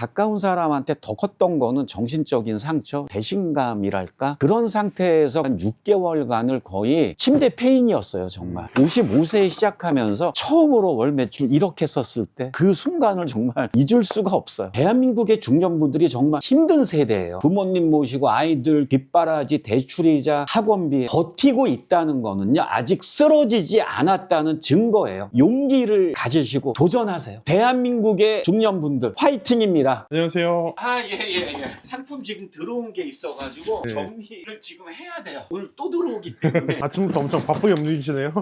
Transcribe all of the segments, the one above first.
가까운 사람한테 더 컸던 거는 정신적인 상처, 배신감이랄까? 그런 상태에서 한 6개월간을 거의 침대 페인이었어요, 정말. 55세에 시작하면서 처음으로 월 매출 1억 했었을 때 그 순간을 정말 잊을 수가 없어요. 대한민국의 중년분들이 정말 힘든 세대예요. 부모님 모시고 아이들 뒷바라지, 대출이자, 학원비 버티고 있다는 거는요, 아직 쓰러지지 않았다는 증거예요. 용기를 가지시고 도전하세요. 대한민국의 중년분들 화이팅입니다. 안녕하세요. 예. 상품 지금 들어온 게 있어가지고 네. 정리를 지금 해야 돼요. 오늘 또 들어오기 때문에. 아침부터 엄청 바쁘게 움직이시네요.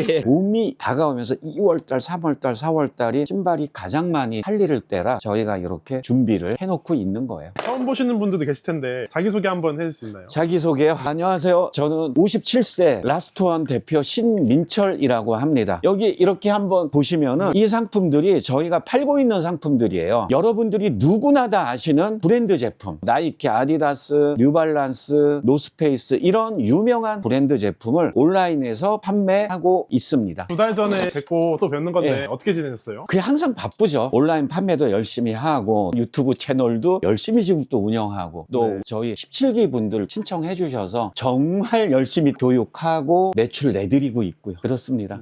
예. 봄이 다가오면서 2월달, 3월달, 4월달이 신발이 가장 많이 팔릴 때라 저희가 이렇게 준비를 해놓고 있는 거예요. 처음 보시는 분들도 계실 텐데 자기소개 한번 해줄 수 있나요? 자기소개요. 안녕하세요. 저는 57세 라스트원 대표 신민철이라고 합니다. 여기 이렇게 한번 보시면은 이 상품들이 저희가 팔고 있는 상품들이에요. 여러분들이 누구나 다 아시는 브랜드 제품, 나이키, 아디다스, 뉴발란스, 노스페이스 이런 유명한 브랜드 제품을 온라인에서 판매하고 있습니다. 2달 전에 뵙고 또 뵙는 건데 예. 어떻게 지내셨어요? 그게 항상 바쁘죠. 온라인 판매도 열심히 하고 유튜브 채널도 열심히 지금 또 운영하고 또 네. 저희 17기 분들 신청해 주셔서 정말 열심히 교육하고 매출 내드리고 있고요. 그렇습니다.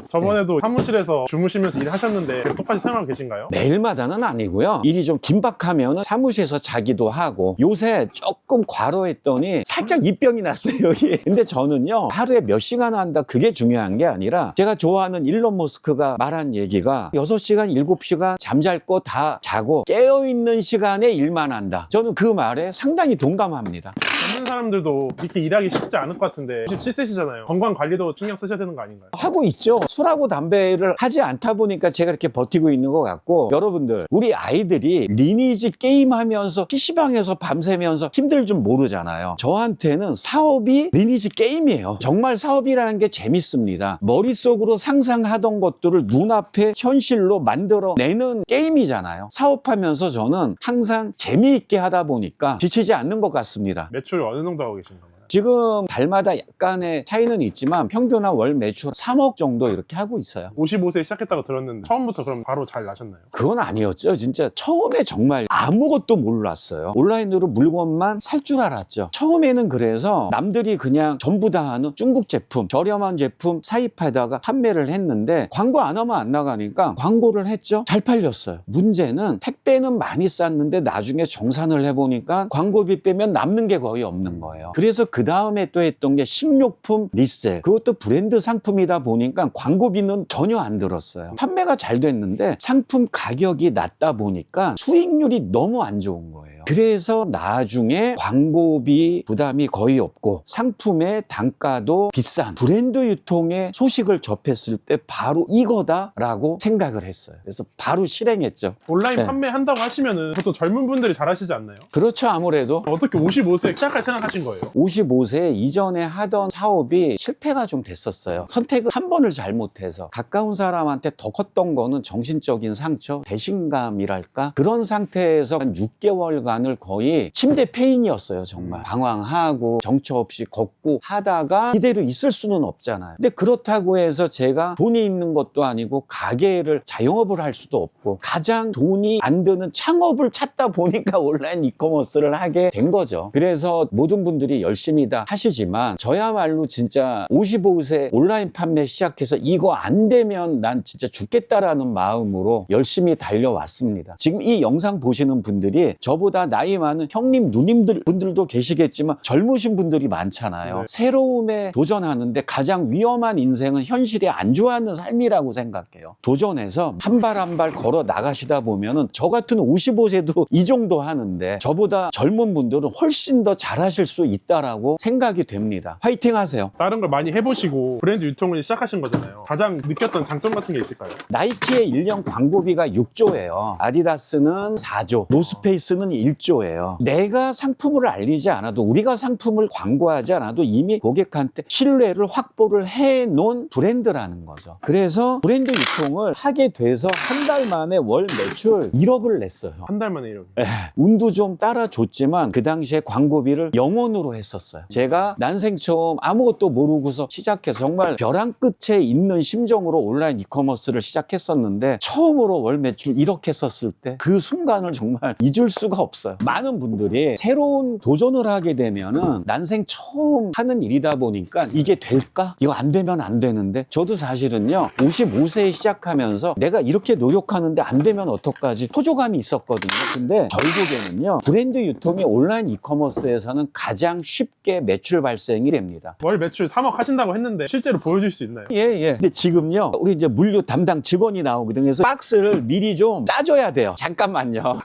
저번에도 사무실에서 주무시면서 일하셨는데 똑같이 생활하고 계신가요? 매일마다는 아니고요. 일이 좀 긴박하면 사무실에서 자기도 하고 요새 조금 과로했더니 살짝 입병이 났어요. 여기. 근데 저는요 하루에 몇 시간 한다 그게 중요한 게 아니라 제가 좋아하는 일론 머스크가 말한 얘기가 6시간 7시간 잠잘 거 다 자고 깨어있는 시간에 일만 한다. 저는 그 말에 상당히 동감합니다. 젊은 사람들도 이렇게 일하기 쉽지 않을 것 같은데 97세시잖아요. 건강 관리도 신경 쓰셔야 되는 거 아닌가요? 하고 있죠. 술하고 담배를 하지 않다 보니까 제가 이렇게 버티고 있는 것 같고, 여러분들 우리 아이들이 리니지 게임하면서 PC방에서 밤새면서 힘들 줄 모르잖아요. 저한테는 사업이 리니지 게임이에요. 정말 사업이라는 게 재밌습니다. 머릿속으로 상상하던 것들을 눈앞에 현실로 만들어내는 게임이잖아요. 사업하면서 저는 항상 재미있게 하다 보니까 지치지 않는 것 같습니다. 매출 어느 정도 하고 계신가요? 지금 달마다 약간의 차이는 있지만 평균한 월 매출 3억 정도 이렇게 하고 있어요. 55세에 시작했다고 들었는데 처음부터 그럼 바로 잘 나셨나요? 그건 아니었죠. 진짜 처음에 정말 아무것도 몰랐어요. 온라인으로 물건만 살 줄 알았죠. 처음에는 그래서 남들이 그냥 전부 다 하는 중국 제품, 저렴한 제품 사입하다가 판매를 했는데 광고 안 하면 안 나가니까 광고를 했죠. 잘 팔렸어요. 문제는 택배는 많이 쌌는데 나중에 정산을 해보니까 광고비 빼면 남는 게 거의 없는 거예요. 그래서 그 다음에 또 했던 게 식료품 리셀, 그것도 브랜드 상품이다 보니까 광고비는 전혀 안 들었어요. 판매가 잘 됐는데 상품 가격이 낮다 보니까 수익률이 너무 안 좋은 거예요. 그래서 나중에 광고비 부담이 거의 없고 상품의 단가도 비싼 브랜드 유통의 소식을 접했을 때 바로 이거다라고 생각을 했어요. 그래서 바로 실행했죠. 온라인 네. 판매한다고 하시면은 보통 젊은 분들이 잘 하시지 않나요? 그렇죠. 아무래도 어떻게 55세에 시작할 생각하신 거예요? 55세 이전에 하던 사업이 실패가 좀 됐었어요. 선택을 한 번을 잘못해서 가까운 사람한테 더 컸던 거는 정신적인 상처, 배신감이랄까? 그런 상태에서 한 6개월간을 거의 침대 페인이었어요. 정말 방황하고 정처 없이 걷고 하다가 이대로 있을 수는 없잖아요. 근데 그렇다고 해서 제가 돈이 있는 것도 아니고 가게를 자영업을 할 수도 없고 가장 돈이 안 드는 창업을 찾다 보니까 온라인 이커머스를 하게 된 거죠. 그래서 모든 분들이 열심히 다 하시지만 저야말로 진짜 55세 온라인 판매 시작해서 이거 안 되면 난 진짜 죽겠다라는 마음으로 열심히 달려왔습니다. 지금 이 영상 보시는 분들이 저보다 나이 많은 형님, 누님들 분들도 계시겠지만 젊으신 분들이 많잖아요. 네. 새로움에 도전하는데 가장 위험한 인생은 현실에 안주하는 삶이라고 생각해요. 도전해서 한 발 한 발 걸어 나가시다 보면은 저 같은 55세도 이 정도 하는데 저보다 젊은 분들은 훨씬 더 잘하실 수 있다라고 생각이 됩니다. 화이팅 하세요. 다른 걸 많이 해보시고 브랜드 유통을 시작하신 거잖아요. 가장 느꼈던 장점 같은 게 있을까요? 나이키의 1년 광고비가 6조예요. 아디다스는 4조, 노스페이스는 1조 발조예요. 내가 상품을 알리지 않아도, 우리가 상품을 광고하지 않아도 이미 고객한테 신뢰를 확보를 해놓은 브랜드라는 거죠. 그래서 브랜드 유통을 하게 돼서 한 달 만에 월 매출 1억을 냈어요. 한 달 만에 이렇게. 운도 좀 따라줬지만 그 당시에 광고비를 0원으로 했었어요. 제가 난생 처음 아무것도 모르고서 시작해서 정말 벼랑 끝에 있는 심정으로 온라인 이커머스를 시작했었는데, 처음으로 월 매출 1억 했었을 때 그 순간을 정말 잊을 수가 없어요. 많은 분들이 새로운 도전을 하게 되면은 난생 처음 하는 일이다 보니까 이게 될까? 이거 안 되면 안 되는데, 저도 사실은요 55세에 시작하면서 내가 이렇게 노력하는데 안 되면 어떡하지? 초조감이 있었거든요. 근데 결국에는요 브랜드 유통이 온라인 이커머스에서는 가장 쉽게 매출 발생이 됩니다. 월 매출 3억 하신다고 했는데 실제로 보여줄 수 있나요? 예. 근데 지금요 우리 이제 물류 담당 직원이 나오거든요. 그래서 박스를 미리 좀 짜줘야 돼요. 잠깐만요.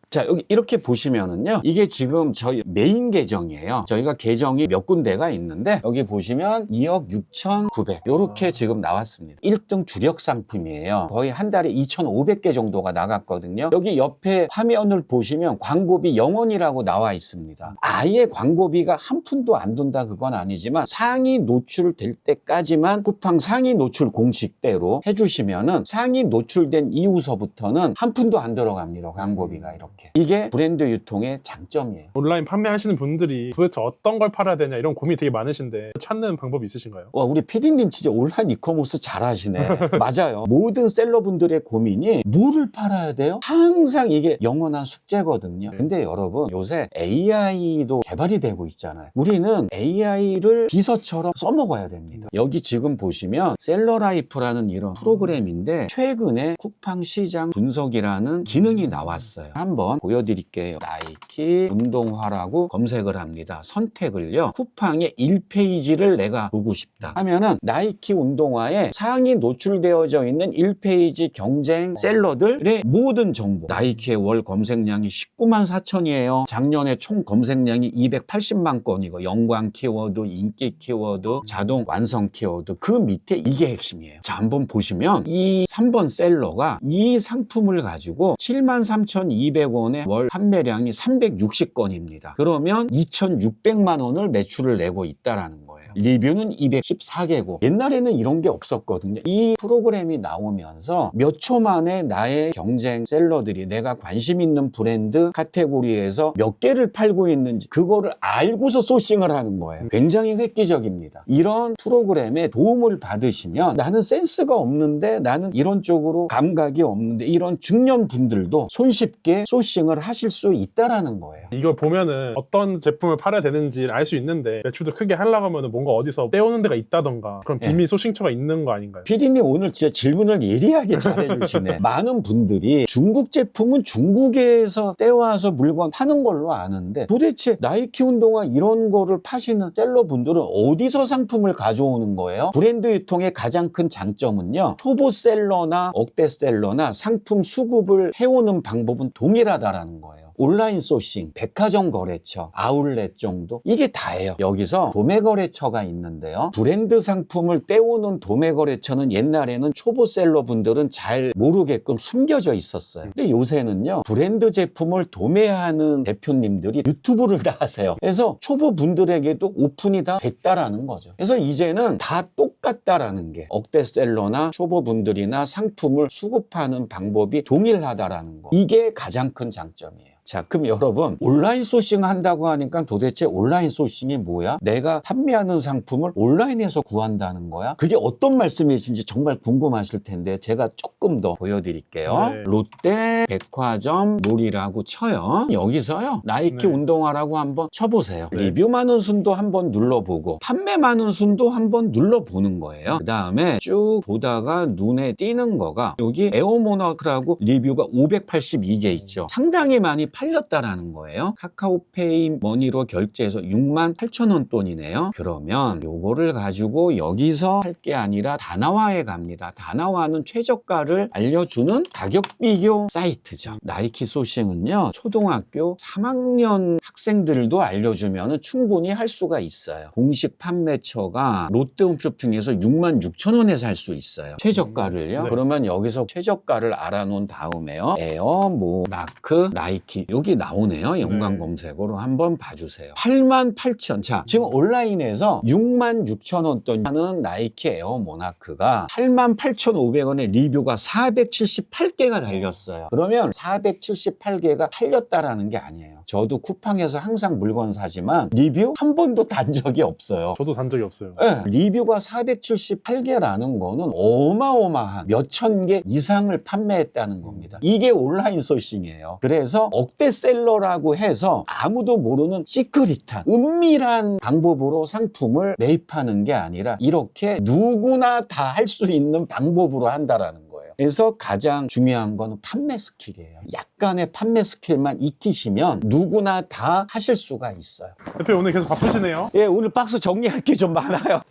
자, 여기 이렇게 보시면은요, 이게 지금 저희 메인 계정이에요. 저희가 계정이 몇 군데가 있는데, 여기 보시면 2억 6,900 요렇게 지금 나왔습니다. 1등 주력 상품이에요. 거의 한 달에 2,500개 정도가 나갔거든요. 여기 옆에 화면을 보시면 광고비 0원이라고 나와 있습니다. 아예 광고비가 한 푼도 안 든다 그건 아니지만, 상위 노출될 때까지만 쿠팡 상위 노출 공식대로 해주시면은 상위 노출된 이후서부터는 한 푼도 안 들어갑니다. 광고비가 이렇게. 이게 브랜드 유통의 장점이에요. 온라인 판매하시는 분들이 도대체 어떤 걸 팔아야 되냐 이런 고민이 되게 많으신데 찾는 방법이 있으신가요? 와, 우리 PD님 진짜 온라인 이커머스 잘하시네. 맞아요. 모든 셀러분들의 고민이 뭐를 팔아야 돼요? 항상 이게 영원한 숙제거든요. 근데 여러분, 요새 AI도 개발이 되고 있잖아요. 우리는 AI를 비서처럼 써먹어야 됩니다. 여기 지금 보시면 셀러라이프라는 이런 프로그램인데, 최근에 쿠팡 시장 분석이라는 기능이 나왔어요. 한번 보여드릴게요. 나이키 운동화라고 검색을 합니다. 선택을요, 쿠팡의 1페이지를 내가 보고 싶다 하면은 나이키 운동화에 상위 노출되어져 있는 1페이지 경쟁 셀러들의 모든 정보, 나이키의 월 검색량이 19만 4천이에요. 작년에 총 검색량이 280만 건이고, 연관 키워드, 인기 키워드, 자동 완성 키워드, 그 밑에 이게 핵심이에요. 자, 한번 보시면 이 3번 셀러가 이 상품을 가지고 73,200원에 월 판매량이 360건입니다. 그러면 2,600만 원을 매출을 내고 있다라는 거예요. 리뷰는 214개고, 옛날에는 이런 게 없었거든요. 이 프로그램이 나오면서 몇 초 만에 나의 경쟁 셀러들이 내가 관심 있는 브랜드 카테고리에서 몇 개를 팔고 있는지 그거를 알고서 소싱을 하는 거예요. 굉장히 획기적입니다. 이런 프로그램에 도움을 받으시면, 나는 센스가 없는데, 나는 이런 쪽으로 감각이 없는데, 이런 중년 분들도 손쉽게 소싱을 하실 수 있다라는 거예요. 이걸 보면은 어떤 제품을 팔아야 되는지 알 수 있는데, 매출도 크게 하려고 하면은 뭔가 어디서 떼오는 데가 있다던가 그런 비밀 소싱처가 있는 거 아닌가요? PD님 오늘 진짜 질문을 예리하게 잘해주시네. 많은 분들이 중국 제품은 중국에서 떼와서 물건 파는 걸로 아는데, 도대체 나이키 운동화 이런 거를 파시는 셀러분들은 어디서 상품을 가져오는 거예요? 브랜드 유통의 가장 큰 장점은요, 초보 셀러나 억대 셀러나 상품 수급을 해오는 방법은 동일하다라는 거예요. 온라인 소싱, 백화점 거래처, 아울렛 정도, 이게 다예요. 여기서 도매 거래처가 있는데요, 브랜드 상품을 떼오는 도매 거래처는 옛날에는 초보 셀러분들은 잘 모르게끔 숨겨져 있었어요. 근데 요새는요, 브랜드 제품을 도매하는 대표님들이 유튜브를 다 하세요. 그래서 초보분들에게도 오픈이 다 됐다라는 거죠. 그래서 이제는 다 똑같다라는 게, 억대 셀러나 초보분들이나 상품을 수급하는 방법이 동일하다라는 거, 이게 가장 큰 장점이에요. 자, 그럼 여러분, 온라인 소싱 한다고 하니까 도대체 온라인 소싱이 뭐야? 내가 판매하는 상품을 온라인에서 구한다는 거야? 그게 어떤 말씀이신지 정말 궁금하실 텐데, 제가 조금 더 보여드릴게요. 네. 롯데 백화점 몰이라고 쳐요. 여기서요, 나이키 네. 운동화라고 한번 쳐보세요. 네. 리뷰 많은 순도 한번 눌러보고, 판매 많은 순도 한번 눌러보는 거예요. 그 다음에 쭉 보다가 눈에 띄는 거가, 여기 에어모나크라고 리뷰가 582개 있죠. 상당히 많이 팔렸다라는 거예요. 카카오페이 머니로 결제해서 68,000원 돈이네요. 그러면 요거를 가지고 여기서 할 게 아니라 다나와에 갑니다. 다나와는 최저가를 알려주는 가격 비교 사이트죠. 나이키 소싱은요, 초등학교 3학년 학생들도 알려주면 충분히 할 수가 있어요. 공식 판매처가 롯데홈쇼핑에서 66,000원에 살 수 있어요. 최저가를요. 네. 그러면 여기서 최저가를 알아놓은 다음에요, 에어모나크 나이키 나이키 여기 나오네요. 연관 네. 검색어로 한번 봐주세요. 88,000. 자, 지금 온라인에서 66,000원 하는 나이키 에어 모나크가 88,500원에 리뷰가 478개가 달렸어요. 그러면 478개가 팔렸다라는 게 아니에요. 저도 쿠팡에서 항상 물건 사지만 리뷰 한 번도 단 적이 없어요. 저도 단 적이 없어요. 네, 리뷰가 478개라는 거는 어마어마한 몇천 개 이상을 판매했다는 겁니다. 이게 온라인 소싱이에요. 그래서 억대셀러라고 해서 아무도 모르는 시크릿한 은밀한 방법으로 상품을 매입하는 게 아니라 이렇게 누구나 다 할 수 있는 방법으로 한다라는 거예요. 그래서 가장 중요한 건 판매 스킬이에요. 약간의 판매 스킬만 익히시면 누구나 다 하실 수가 있어요. 대표 오늘 계속 바쁘시네요. 예, 오늘 박스 정리할 게 좀 많아요.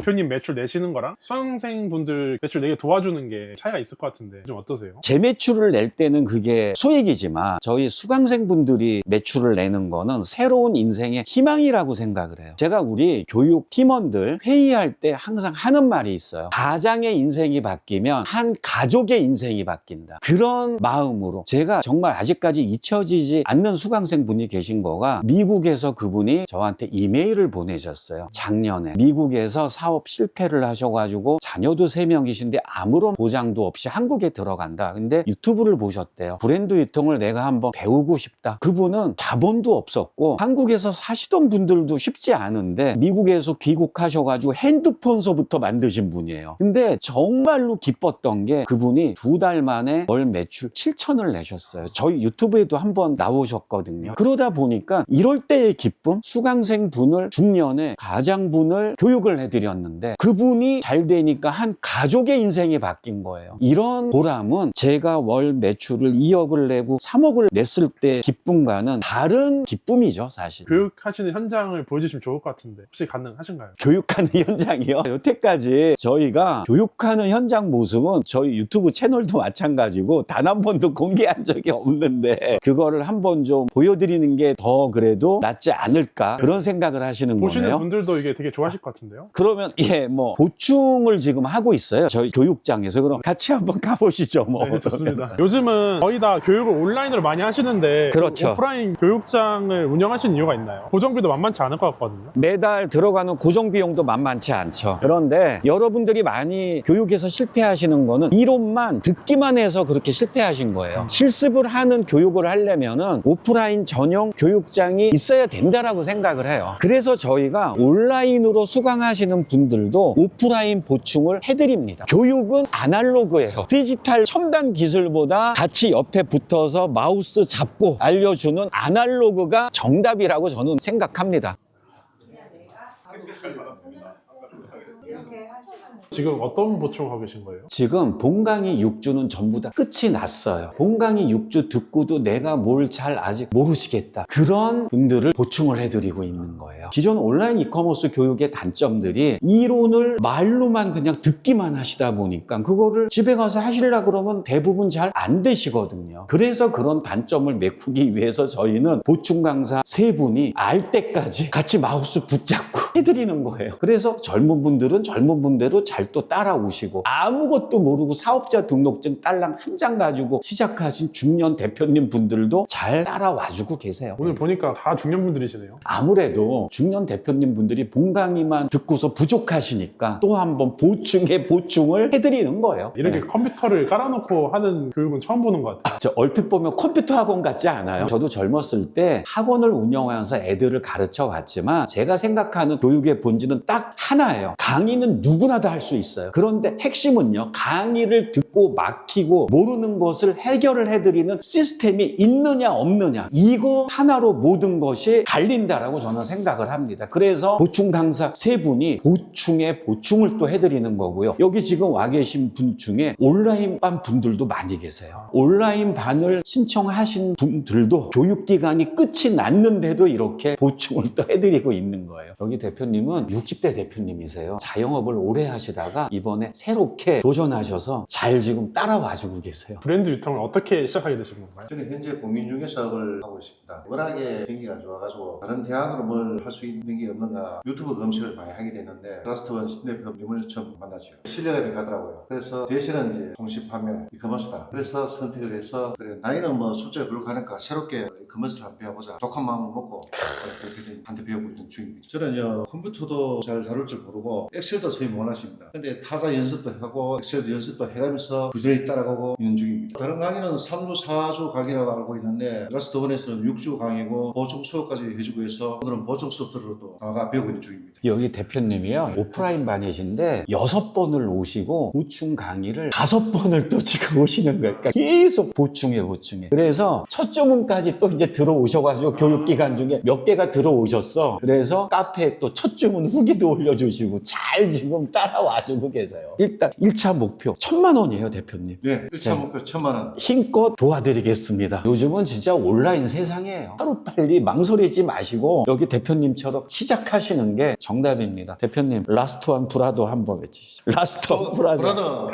대표님 매출 내시는 거랑 수강생분들 매출 내게 도와주는 게 차이가 있을 것 같은데 좀 어떠세요? 제 매출을 낼 때는 그게 수익이지만 저희 수강생분들이 매출을 내는 거는 새로운 인생의 희망이라고 생각을 해요. 제가 우리 교육 팀원들 회의할 때 항상 하는 말이 있어요. 가장의 인생이 바뀌면 한 가족의 인생이 바뀐다. 그런 마음으로 제가 정말 아직까지 잊혀지지 않는 수강생분이 계신 거가 미국에서 그분이 저한테 이메일을 보내셨어요. 작년에 미국에서 사업 실패를 하셔가지고 자녀도 3명이신데 아무런 보장도 없이 한국에 들어간다. 근데 유튜브를 보셨대요. 브랜드 유통을 내가 한번 배우고 싶다. 그분은 자본도 없었고 한국에서 사시던 분들도 쉽지 않은데 미국에서 귀국하셔가지고 핸드폰서부터 만드신 분이에요. 근데 정말로 기뻤던 게 그분이 2달 만에 월 매출 7천을 내셨어요. 저희 유튜브에도 한번 나오셨거든요. 그러다 보니까 이럴 때의 기쁨, 수강생 분을 중년에 가장분을 교육을 해드렸는데 그분이 잘 되니까 한 가족의 인생이 바뀐 거예요. 이런 보람은 제가 월 매출을 2억을 내고 3억을 냈을 때 기쁨과는 다른 기쁨이죠, 사실. 교육하시는 현장을 보여주시면 좋을 것 같은데 혹시 가능하신가요? 교육하는 현장이요? 여태까지 저희가 교육하는 현장 모습은 저희 유튜브 채널도 마찬가지고 단 한 번도 공개한 적이 없는데 그거를 한번 좀 보여드리는 게 더 그래도 낫지 않을까 그런 생각을 하시는 보시는 거네요. 분들도 이게 되게 좋아하실 것 같은데요? 그러면 뭐 보충을 지금 하고 있어요. 저희 교육장에서. 그럼 같이 한번 가보시죠. 뭐. 네, 좋습니다. 요즘은 거의 다 교육을 온라인으로 많이 하시는데 그렇죠. 오프라인 교육장을 운영하시는 이유가 있나요? 고정비도 만만치 않을 것 같거든요. 매달 들어가는 고정 비용도 만만치 않죠. 그런데 여러분들이 많이 교육에서 실패하시는 거는 이론만 듣기만 해서 그렇게 실패하신 거예요. 실습을 하는 교육을 하려면은 오프라인 전용 교육장이 있어야 된다라고 생각을 해요. 그래서 저희가 온라인으로 수강하시는 분들도 오프라인 보충을 해드립니다. 교육은 아날로그예요. 디지털 첨단 기술보다 같이 옆에 붙어서 마우스 잡고 알려주는 아날로그가 정답이라고 저는 생각합니다. 지금 어떤 보충하고 계신 거예요? 지금 본강의 6주는 전부 다 끝이 났어요. 본강의 6주 듣고도 내가 뭘 잘 아직 모르시겠다. 그런 분들을 보충을 해드리고 있는 거예요. 기존 온라인 이커머스 교육의 단점들이 이론을 말로만 그냥 듣기만 하시다 보니까 그거를 집에 가서 하시려고 그러면 대부분 잘 안 되시거든요. 그래서 그런 단점을 메꾸기 위해서 저희는 보충 강사 3분이 알 때까지 같이 마우스 붙잡고 해드리는 거예요. 그래서 젊은 분들은 젊은 분대로 잘 또 따라오시고 아무것도 모르고 사업자 등록증 딸랑 한 장 가지고 시작하신 중년 대표님 분들도 잘 따라와주고 계세요. 오늘 보니까 다 중년분들이시네요. 아무래도 중년 대표님 분들이 본 강의만 듣고서 부족하시니까 또 한번 보충에 보충을 해드리는 거예요. 이렇게 네. 컴퓨터를 깔아놓고 하는 교육은 처음 보는 것 같아요. 저 얼핏 보면 컴퓨터 학원 같지 않아요? 저도 젊었을 때 학원을 운영하면서 애들을 가르쳐 왔지만 제가 생각하는 교육의 본질은 딱 하나예요. 강의는 누구나 다 할 수 있어요. 그런데 핵심은요, 강의를 듣고 막히고 모르는 것을 해결을 해드리는 시스템이 있느냐 없느냐, 이거 하나로 모든 것이 갈린다라고 저는 생각을 합니다. 그래서 보충 강사 3분이 보충에 보충을 또 해드리는 거고요. 여기 지금 와 계신 분 중에 온라인 반 분들도 많이 계세요. 온라인 반을 신청하신 분들도 교육기간이 끝이 났는데도 이렇게 보충을 또 해드리고 있는 거예요. 여기 대표님은 60대 대표님이세요. 자영업을 오래 하시다가 하시다가 이번에 새롭게 도전하셔서 잘 지금 따라와주고 계세요. 브랜드 유통을 어떻게 시작하게 되신 건가요? 저는 현재 공인 중개 사업을 하고 있습니다. 워낙에 경기가 좋아가지고 다른 대안으로 뭘 할 수 있는 게 없는가 유튜브 검색을 많이 하게 됐는데 라스트원 신대표님을 처음 만났죠. 신뢰가 가더라고요. 그래서 대신은 이제 통신 판매 이 커머스다. 그래서 선택을 해서 그래, 나이는 뭐 숫자에 불과하니까 새롭게 커머스를 한번 배워보자. 독한 마음을 먹고 대표님한테 배우고 있는 중입니다. 저는요 컴퓨터도 잘 다룰 줄 모르고 엑셀도 거의 못하십니다. 근데 타자 연습도 하고 엑셀 연습도 해가면서 부지런히 따라가고 있는 중입니다. 다른 강의는 3주, 4주 강의라고 알고 있는데 라스트원에서는 6주 강의고 보충 수업까지 해주고 해서 오늘은 보충 수업들로도 나가 배우고 있는 중입니다. 여기 대표님이요 오프라인 반이신데 6번을 오시고 보충 강의를 5번을 또 지금 오시는 거예요. 그러니까 계속 보충해. 그래서 첫 주문까지 또 이제 들어오셔가지고 교육기간 중에 몇 개가 들어오셨어. 그래서 카페에 또 첫 주문 후기도 올려주시고 잘 지금 따라와주고 계세요. 일단 1차 목표 1,000만 원이에요 대표님. 네, 1차 목표 1,000만 원. 힘껏 도와드리겠습니다. 요즘은 진짜 온라인 세상이에요. 하루빨리 망설이지 마시고 여기 대표님처럼 시작하시는 게 정답입니다. 대표님 라스트원 브라더 한번 외치시죠. 라스트원 브라더. 브라더.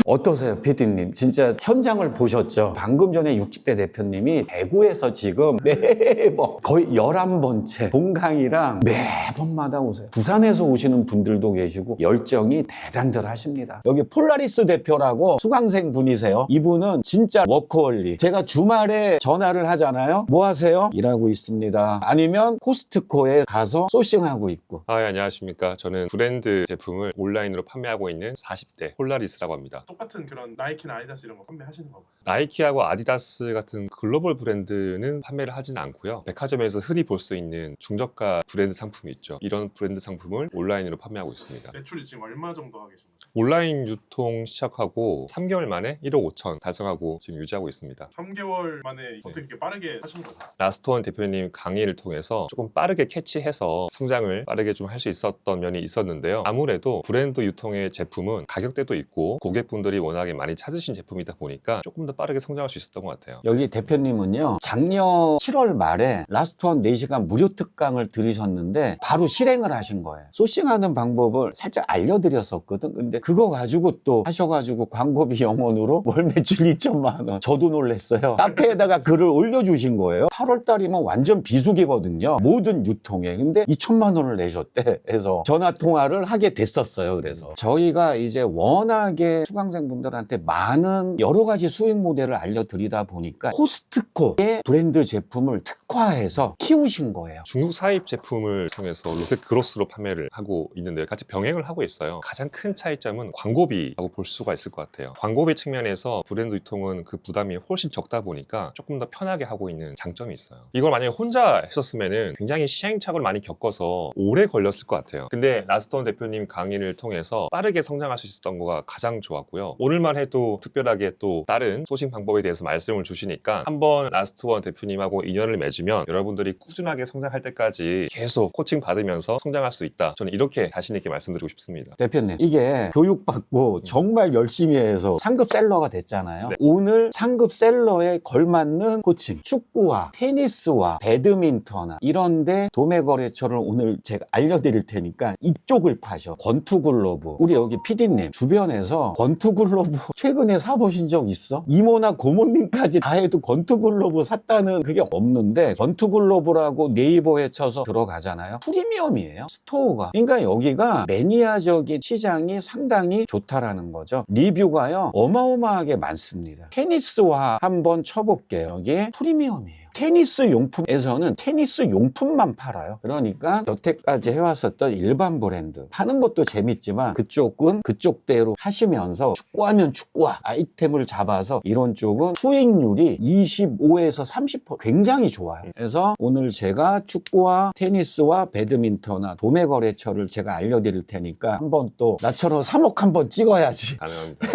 어떠세요 PD님? 진짜 현장을 보셨죠? 방금 전에 60대 대표님이 대구에서 지금 매번 거의 11번째 본강의랑 매번마다 오세요. 부산에서 오시는 분들도 계시고 열정이 대단들 하십니다. 여기 폴라리스 대표라고 수강생 분이세요. 이분은 진짜 워커홀릭. 제가 주말에 전화를 하잖아요. 뭐 하세요? 일하고 있습니다. 아니면 코스트코에 가서 소싱하고 있고. 예, 안녕하십니까. 저는 브랜드 제품을 온라인으로 판매하고 있는 40대 폴라리스라고 합니다. 똑같은 그런 나이키나 아디다스 이런 거 판매하시는 건가요? 나이키하고 아디다스 같은 글로벌 브랜드는 판매를 하진 않고요. 백화점에서 흔히 볼 수 있는 중저가 브랜드 상품이 있죠. 이런 브랜드 상품을 온라인으로 판매하고 있습니다. 매출이 지금 얼마 정도 하고 계십니까? 온라인 유통 시작하고 3개월 만에 1억 5천 달성하고 지금 유지하고 있습니다. 3개월 만에 어떻게 이렇게 빠르게 하신 거예요? 라스트원 대표님 강의를 통해서 조금 빠르게 캐치해서 성장을 빠르게 좀 할 수 있었던 면이 있었는데요. 아무래도 브랜드 유통의 제품은 가격대도 있고 고객분들이 워낙에 많이 찾으신 제품이다 보니까 조금 더 빠르게 성장할 수 있었던 것 같아요. 여기 대표님은요 작년 7월 말에 라스트원 4시간 무료 특강을 들으셨는데 바로 실행을 하신 거예요. 소싱하는 방법을 살짝 알려드렸었거든. 근데 그거 가지고 또 하셔가지고 광고비 영원으로 월 매출 2천만 원. 저도 놀랐어요. 카페에다가 글을 올려주신 거예요. 8월 달이면 완전 비수기거든요. 모든 유통에. 근데 2천만 원을 내셨대. 해서 전화 통화를 하게 됐었어요. 그래서 저희가 이제 워낙에 수강생분들한테 많은 여러 가지 수익 모델을 알려드리다 보니까 코스트코의 브랜드 제품을 특화해서 키우신 거예요. 중국 사입 제품을 통해서 롯데 그로스로 판매를 하고 있는데 같이 병행을 하고 있어요. 가장 큰 차이점은 광고비라고 볼 수가 있을 것 같아요. 광고비 측면에서 브랜드 유통은 그 부담이 훨씬 적다 보니까 조금 더 편하게 하고 있는 장점이 있어요. 이걸 만약에 혼자 했었으면 굉장히 시행착오를 많이 겪어서 오래 걸렸을 것 같아요. 근데 라스트원 대표님 강의를 통해서 빠르게 성장할 수 있었던 거가 가장 좋았고요. 오늘만 해도 특별하게 또 다른 소싱 방법에 대해서 말씀을 주시니까 한번 라스트원 대표님하고 인연을 맺으면 여러분들이 꾸준하게 성장할 때까지 계속 코칭 받으면서 성장할 수 있다. 저는 이렇게 자신 있게 말씀드리고 싶습니다. 대표님 이게 교육받고 정말 열심히 해서 상급 셀러가 됐잖아요. 네. 오늘 상급 셀러에 걸맞는 코칭 축구와 테니스와 배드민턴 이런데 도매거래처를 오늘 제가 알려드릴 테니까 이쪽을 파셔. 권투글로브 우리 여기 PD님 주변에서 권투글로브 최근에 사보신 적 있어? 이모나 고모님까지 다 해도 권투글로브 샀다는 그게 없는데 권투글로브라고 네이버에 쳐서 들어가잖아요. 프리미엄이에요 스토어가. 그러니까 여기가 매니아적인 시장이 상당히 좋다라는 거죠. 리뷰가요 어마어마하게 많습니다. 테니스화 한번 쳐볼게요. 여기 프리미엄이에요. 테니스 용품에서는 테니스 용품만 팔아요. 그러니까 여태까지 해왔었던 일반 브랜드 파는 것도 재밌지만 그쪽은 그쪽대로 하시면서 축구하면 축구화 아이템을 잡아서 이런 쪽은 수익률이 25에서 30% 굉장히 좋아요. 그래서 오늘 제가 축구와 테니스와 배드민턴 도매거래처를 제가 알려드릴 테니까 한번 또 나처럼 3억 한번 찍어야지. 가능합니다.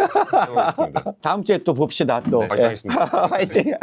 해보겠습니다. 다음 주에 또 봅시다. 또 네, 화이팅 하겠습니다. 화이팅.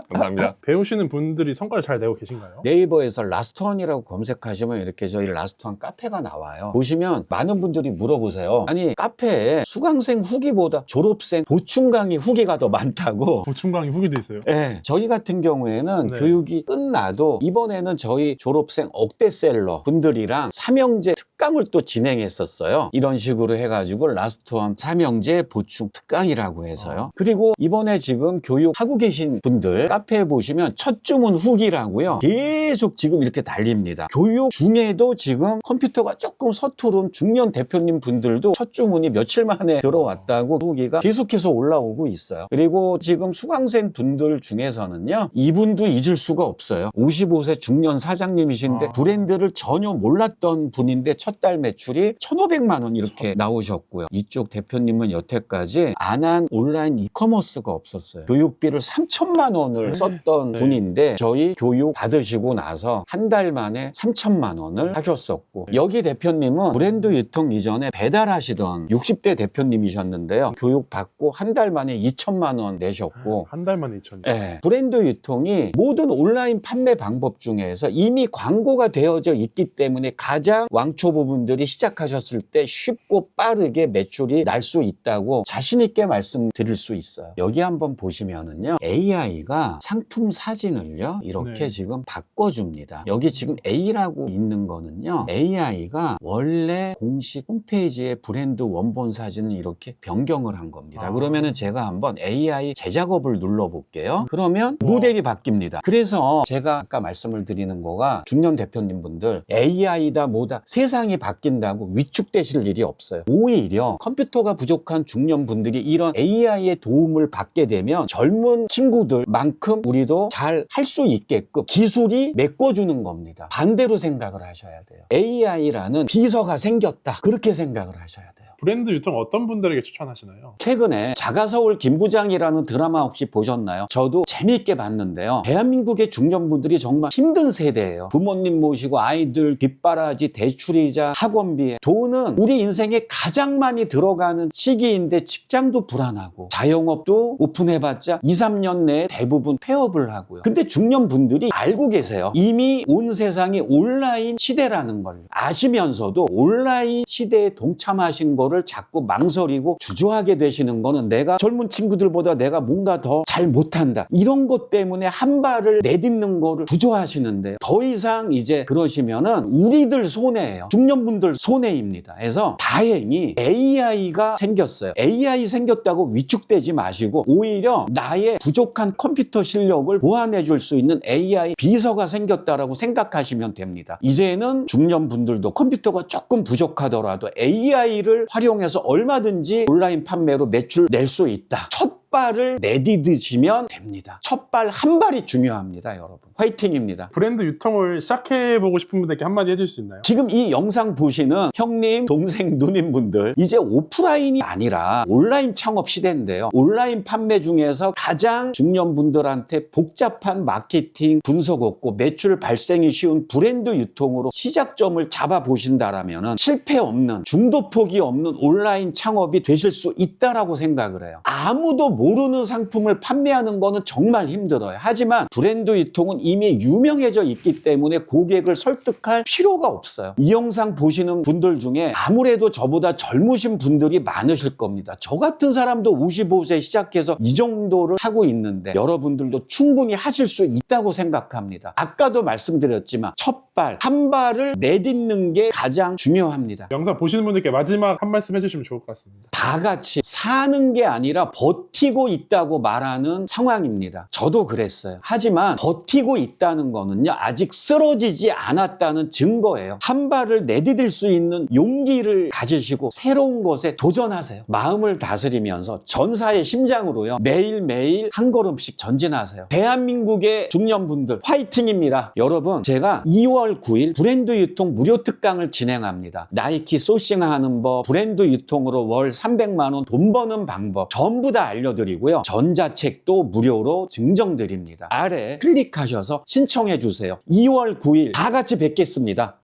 감사합니다. 배우시는 분들이 성과를 잘 내고 계신가요? 네이버에서 라스트원이라고 검색하시면 이렇게 저희 라스트원 카페가 나와요. 보시면 많은 분들이 물어보세요. 아니 카페에 수강생 후기보다 졸업생 보충 강의 후기가 더 많다고. 보충 강의 후기도 있어요. 네, 저희 같은 경우에는 네. 교육이 끝나도 이번에는 저희 졸업생 억대셀러 분들이랑 삼형제 특강을 또 진행했었어요. 이런 식으로 해가지고 라스트원 삼형제 보충 특강이라고 해서요. 그리고 이번에 지금 교육하고 계신 분들 카페에 보시면 첫 주문 후기라고요. 계속 지금 이렇게 달립니다. 교육 중에도 지금 컴퓨터가 조금 서투른 중년 대표님 분들도 첫 주문이 며칠 만에 들어왔다고 후기가 계속해서 올라오고 있어요. 그리고 지금 수강생 분들 중에서는요, 이분도 잊을 수가 없어요. 55세 중년 사장님이신데 브랜드를 전혀 몰랐던 분인데 첫 달 매출이 1,500만 원 이렇게 나오셨고요. 이쪽 대표님은 여태까지 안 한 온라인 이커머스가 없었어요. 교육비를 3천만 원을 썼던 네. 분인데 저희 교육 받으시고 나서 한 달 만에 3천만 원을 하셨었고, 여기 대표님은 브랜드 유통 이전에 배달하시던 60대 대표님이셨는데요. 교육 받고 한 달 만에 2천만 원 내셨고, 한 달 만에 2천이요. 네. 브랜드 유통이 모든 온라인 판매 방법 중에서 이미 광고가 되어져 있기 때문에 가장 왕초보분들이 시작하셨을 때 쉽고 빠르게 매출이 날 수 있다고 자신 있게 말씀드릴 수 있어요. 여기 한번 보시면은요, AI가 상품 사진을요 이렇게 네. 지금 바꿔줍니다. 여기 지금 A라고 있는 거는요, AI가 원래 공식 홈페이지에 브랜드 원본 사진을 이렇게 변경을 한 겁니다. 그러면은 제가 한번 AI 재작업을 눌러볼게요. 그러면 모델이 바뀝니다. 그래서 제가 아까 말씀을 드리는 거가 중년 대표님 분들 AI다 뭐다 세상이 바뀐다고 위축되실 일이 없어요. 오히려 컴퓨터가 부족한 중년 분들이 이런 AI의 도움을 받게 되면 젊은 친구들만큼 우리도 잘 할 수 있게끔 기술이 메꿔주는 겁니다. 반대로 생각을 하셔야 돼요. AI라는 비서가 생겼다, 그렇게 생각을 하셔야 돼요. 브랜드 유통 어떤 분들에게 추천하시나요? 최근에 자가서울 김부장이라는 드라마 혹시 보셨나요? 저도 재미있게 봤는데요. 대한민국의 중년분들이 정말 힘든 세대예요. 부모님 모시고 아이들 뒷바라지, 대출이자, 학원비, 돈은 우리 인생에 가장 많이 들어가는 시기인데 직장도 불안하고 자영업도 오픈해봤자 2, 3년 내에 대부분 폐업을 하고요. 근데 중년분들이 알고 계세요. 이미 온 세상이 온라인 시대라는 걸 아시면서도 온라인 시대에 동참하신 거를 자꾸 망설이고 주저하게 되시는 거는 내가 젊은 친구들보다 내가 뭔가 더 잘 못한다, 이런 것 때문에 한 발을 내딛는 거를 주저하시는데, 더 이상 이제 그러시면은 우리들 손해예요. 중년분들 손해입니다. 그래서 다행히 AI가 생겼어요. AI 생겼다고 위축되지 마시고 오히려 나의 부족한 컴퓨터 실력을 보완해 줄 수 있는 AI 비서가 생겼다라고 생각하시면 됩니다. 이제는 중년분들도 컴퓨터가 조금 부족하더라도 AI를 활용해서 얼마든지 온라인 판매로 매출 낼 수 있다. 첫 발을 내디드시면 됩니다. 첫 발 한 발이 중요합니다, 여러분. 화이팅입니다. 브랜드 유통을 시작해보고 싶은 분들께 한마디 해줄 수 있나요? 지금 이 영상 보시는 형님, 동생, 누님분들, 이제 오프라인이 아니라 온라인 창업 시대인데요. 온라인 판매 중에서 가장 중년분들한테 복잡한 마케팅, 분석 없고 매출 발생이 쉬운 브랜드 유통으로 시작점을 잡아보신다라면 실패 없는, 중도 포기 없는 온라인 창업이 되실 수 있다라고 생각을 해요. 아무도 모르는 상품을 판매하는 거는 정말 힘들어요. 하지만 브랜드 유통은 이미 유명해져 있기 때문에 고객을 설득할 필요가 없어요. 이 영상 보시는 분들 중에 아무래도 저보다 젊으신 분들이 많으실 겁니다. 저 같은 사람도 55세 시작해서 이 정도를 하고 있는데 여러분들도 충분히 하실 수 있다고 생각합니다. 아까도 말씀드렸지만 첫 발, 한 발을 내딛는 게 가장 중요합니다. 영상 보시는 분들께 마지막 한 말씀 해주시면 좋을 것 같습니다. 다 같이 사는 게 아니라 버티고 있다고 말하는 상황입니다. 저도 그랬어요. 하지만 버티고 있다는 거는요, 아직 쓰러지지 않았다는 증거예요. 한 발을 내디딜 수 있는 용기를 가지시고 새로운 것에 도전하세요. 마음을 다스리면서 전사의 심장으로요, 매일매일 한 걸음씩 전진하세요. 대한민국의 중년분들 화이팅입니다. 여러분, 제가 2월 9일 브랜드 유통 무료 특강을 진행합니다. 나이키 소싱하는 법, 브랜드 유통으로 월 300만 원 돈 버는 방법 전부 다 알려드리고요. 전자책도 무료로 증정드립니다. 아래 클릭하셔서 신청해 주세요. 2월 9일 다 같이 뵙겠습니다.